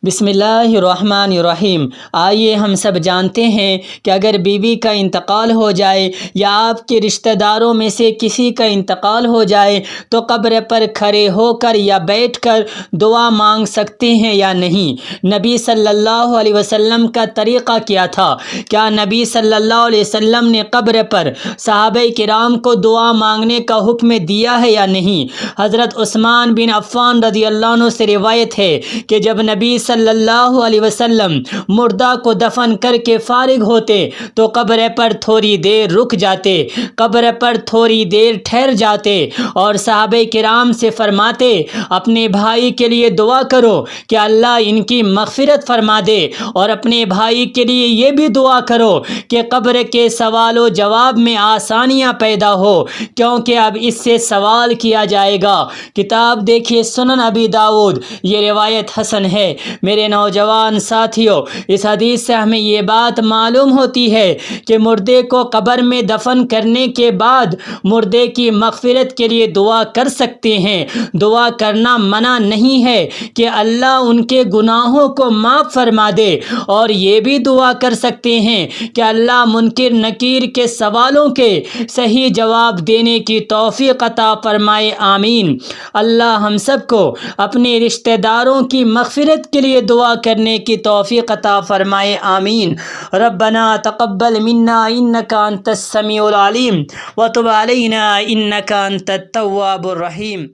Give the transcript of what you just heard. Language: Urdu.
بسم اللہ الرحمن الرحیم۔ آئیے ہم سب جانتے ہیں کہ اگر بیوی کا انتقال ہو جائے یا آپ کے رشتہ داروں میں سے کسی کا انتقال ہو جائے تو قبر پر کھڑے ہو کر یا بیٹھ کر دعا مانگ سکتے ہیں یا نہیں۔ نبی صلی اللہ علیہ وسلم کا طریقہ کیا تھا؟ کیا نبی صلی اللہ علیہ وسلم نے قبر پر صحابہ کرام کو دعا مانگنے کا حکم دیا ہے یا نہیں؟ حضرت عثمان بن عفان رضی اللہ عنہ سے روایت ہے کہ جب نبی صلی اللہ علیہ وسلم مردہ کو دفن کر کے فارغ ہوتے تو قبر پر تھوڑی دیر رک جاتے، قبر پر تھوڑی دیر ٹھہر جاتے اور صحابہ کرام سے فرماتے، اپنے بھائی کے لیے دعا کرو کہ اللہ ان کی مغفرت فرما دے، اور اپنے بھائی کے لیے یہ بھی دعا کرو کہ قبر کے سوال و جواب میں آسانیاں پیدا ہو، کیونکہ اب اس سے سوال کیا جائے گا۔ کتاب دیکھیے سنن ابی داؤد، یہ روایت حسن ہے۔ میرے نوجوان ساتھیوں، اس حدیث سے ہمیں یہ بات معلوم ہوتی ہے کہ مردے کو قبر میں دفن کرنے کے بعد مردے کی مغفرت کے لیے دعا کر سکتے ہیں۔ دعا کرنا منع نہیں ہے کہ اللہ ان کے گناہوں کو معاف فرما دے، اور یہ بھی دعا کر سکتے ہیں کہ اللہ منکر نکیر کے سوالوں کے صحیح جواب دینے کی توفیق عطا فرمائے، آمین۔ اللہ ہم سب کو اپنے رشتہ داروں کی مغفرت کے لیے دعا کرنے کی توفیق عطا فرمائے، آمین۔ ربنا تقبل منا انک انت السمیع العلیم وتب علینا انک انت التواب الرحیم۔